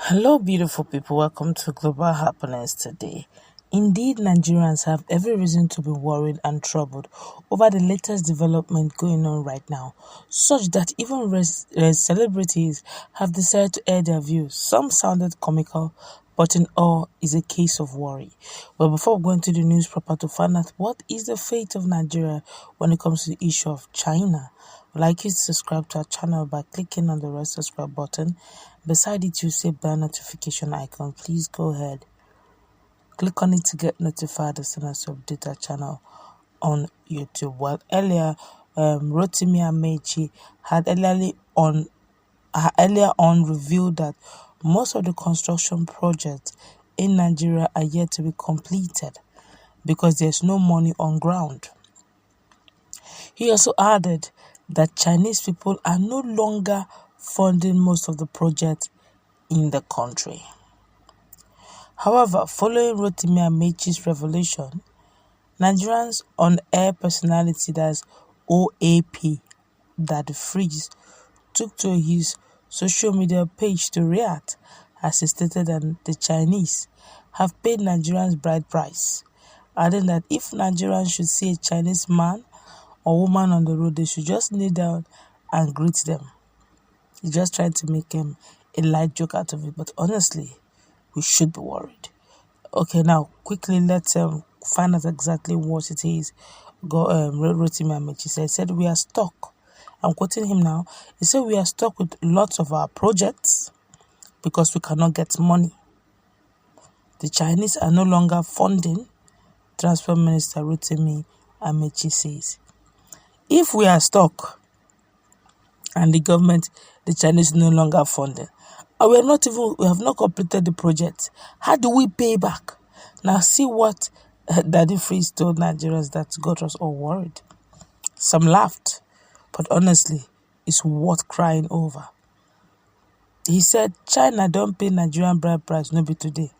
Hello, beautiful people. Welcome to Global Happiness today. Indeed, Nigerians have every reason to be worried and troubled over the latest development going on right now, such that even celebrities have decided to air their views. Some sounded comical, but in all is a case of worry. Well, before we go into the news proper to find out what is the fate of Nigeria when it comes to the issue of China, I'd like you to subscribe to our channel by clicking on the red subscribe button. Beside it, you see bell notification icon. Please go ahead, click on it to get notified as soon as we update our channel on YouTube. Well, earlier, Rotimi Amaechi had earlier on revealed that most of the construction projects in Nigeria are yet to be completed because there's no money on ground. He also added that Chinese people are no longer funding most of the projects in the country. However, following Rotimi Amaechi's revelation, Nigerians on-air personality, that's OAP, that Freeze, took to his social media page to react, as he stated that the Chinese have paid Nigerians bride price, adding that if Nigerians should see a Chinese man or woman on the road, they should just kneel down and greet them. He's just trying to make a light joke out of it, but honestly, we should be worried. Okay, now quickly let's find out exactly what it is. Rotimi Amaechi said, "We are stuck." I'm quoting him now. He said, "We are stuck with lots of our projects because we cannot get money. The Chinese are no longer funding." Transport Minister Rotimi Amaechi says, "If we are stuck and the Chinese no longer funding, and we have not completed the project, how do we pay back?" Now see what Daddy Freeze told Nigerians that got us all worried. Some laughed, but honestly, it's worth crying over. He said, "China don't pay Nigerian bride price, no be today.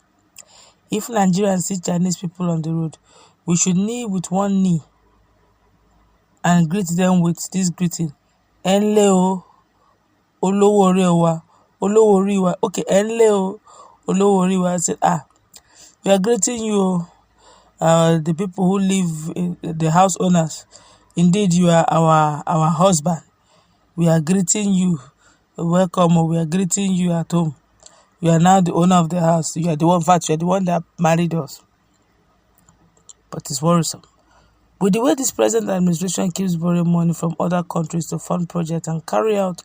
If Nigerians see Chinese people on the road, we should kneel with one knee and greet them with this greeting. Enle o, olowo ore wa, olowo ori wa. Okay, enle o, olowo ori wa." I said, we are greeting you, the people who live in the house owners. Indeed, you are our husband. We are greeting you. Welcome. We are greeting you at home. You are now the owner of the house. You are the one, in fact, you are the one that married us. But it's worrisome. With the way this present administration keeps borrowing money from other countries to fund projects and carry out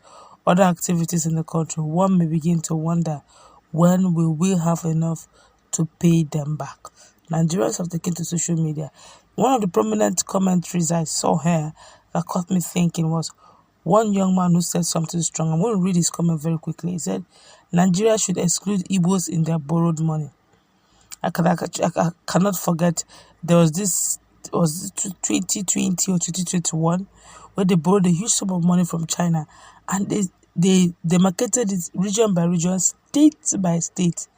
other activities in the country, one may begin to wonder when we will have enough to pay them back. Nigerians have taken to social media. One of the prominent commentaries I saw here that caught me thinking was one young man who said something strong. I'm going to read his comment very quickly. He said, "Nigeria should exclude Igbos in their borrowed money." I cannot forget, there was this, it was 2020 or 2021, where they borrowed a huge sum of money from China, and they marketed it region by region, state by state,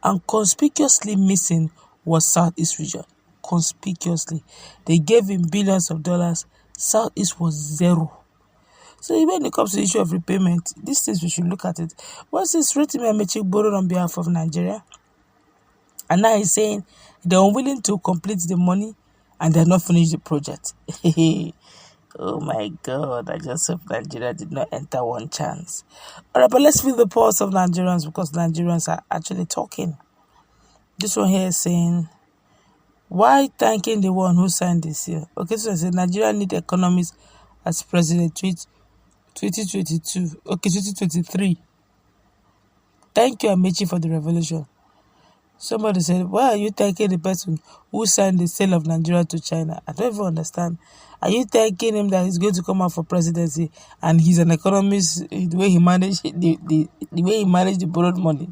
and conspicuously missing was Southeast region. Conspicuously, they gave him billions of dollars. Southeast was zero. So when it comes to the issue of repayment, these things we should look at it. Once it's Rotimi Amaechi borrowed on behalf of Nigeria, and now he's saying they're unwilling to complete the money and they're not finished the project. Oh my God, I just hope Nigeria did not enter one chance. Alright, but let's feel the pulse of Nigerians, because Nigerians are actually talking. This one here is saying, "Why thanking the one who signed this here?" Okay, so I said Nigeria need economists as president, tweet 2022. Okay, 2023. "Thank you, Ameachi, for the revolution." Somebody said, "Why are you thanking the person who signed the sale of Nigeria to China?" I don't even understand. Are you thanking him that he's going to come out for presidency and he's an economist, the way he managed the borrowed money?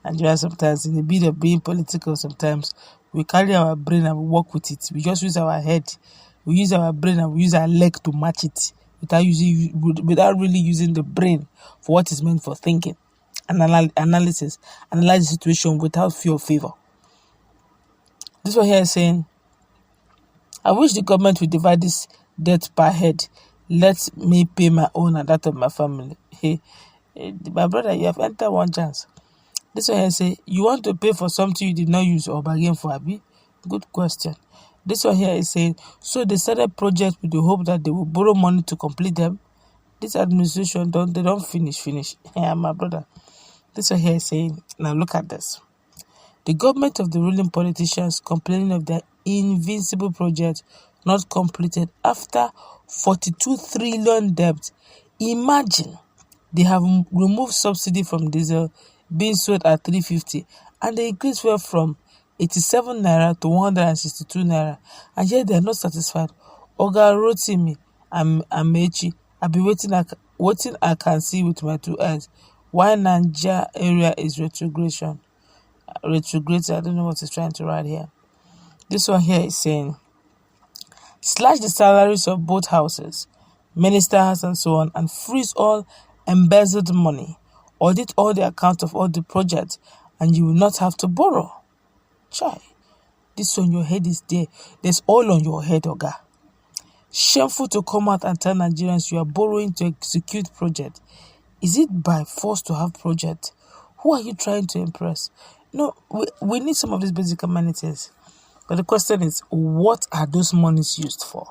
Nigeria, sometimes in the bid of being political, sometimes we carry our brain and we work with it. We just use our head. We use our brain and we use our leg to match it without really using the brain for what it's meant for: thinking, analyze the situation without fear or favor. This one here is saying, "I wish the government would divide this debt per head. Let me pay my own and that of my family." Hey, my brother, you have entered one chance. This one here say, you want to pay for something you did not use or bargain for, Abi? Good question. This one here is saying, so they started projects with the hope that they will borrow money to complete them. This administration don't finish. Yeah, my brother. This one here is saying, now look at this. The government of the ruling politicians complaining of their invincible project not completed after 42 trillion debt. Imagine they have removed subsidy from diesel being sold at 350 and the increase went from 87 naira to 162 naira, and yet they are not satisfied. Oga Rotimi Amaechi, I've been waiting I can see with my two eyes. Why Nigeria area is retrogression? Retrograde, I don't know what he's trying to write here. This one here is saying, slash the salaries of both houses, ministers and so on, and freeze all embezzled money. Audit all the accounts of all the projects, and you will not have to borrow. Chai, this on your head is there. There's all on your head, Oga. Shameful to come out and tell Nigerians you are borrowing to execute project. Is it by force to have project? Who are you trying to impress? No, we need some of these basic amenities. But the question is, what are those monies used for?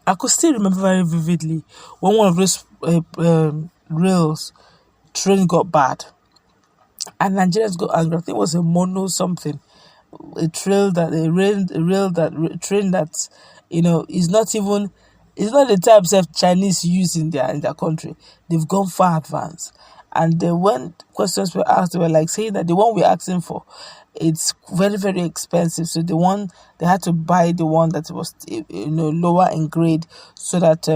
I could still remember very vividly when one of those rails train got bad. And Nigerians got angry. I think it was a mono something. Train that is not even, it's not the types of Chinese use in their country. They've gone far advanced. And when questions were asked, they were like saying that the one we're asking for, it's very, very expensive. So they had to buy the one that was lower in grade so that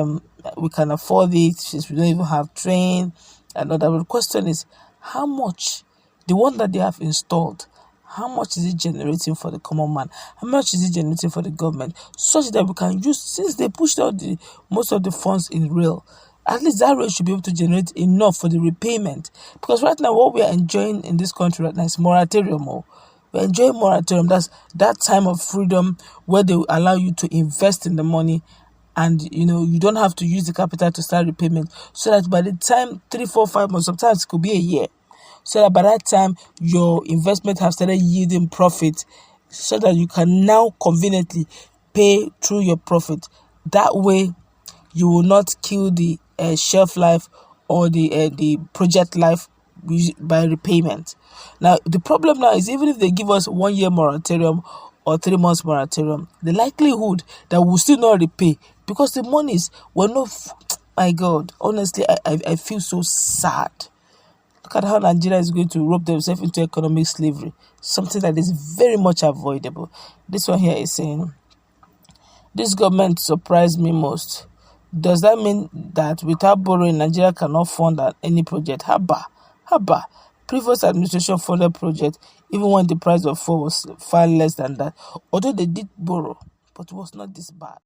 we can afford it, since we don't even have train and all that. But the question is, how much the one that they have installed, how much is it generating for the common man? How much is it generating for the government? Such that we can use, since they pushed out most of the funds in rail, at least that rail should be able to generate enough for the repayment. Because right now, what we are enjoying in this country right now is moratorium. We're enjoying moratorium. That's that time of freedom where they will allow you to invest in the money, and you don't have to use the capital to start repayment. So that by the time 3, 4, 5 months, sometimes it could be a year, so that by that time your investment has started yielding profit, so that you can now conveniently pay through your profit. That way, you will not kill the shelf life or the project life by repayment. Now, the problem now is, even if they give us 1 year moratorium or 3 months moratorium, the likelihood that we'll still not repay, because the monies were not. My God, honestly, I feel so sad. Look at how Nigeria is going to rope themselves into economic slavery, something that is very much avoidable. This one here is saying, this government surprised me most. Does that mean that without borrowing, Nigeria cannot fund any project? Haba. Previous administration funded project, even when the price of fuel was far less than that. Although they did borrow, but it was not this bad.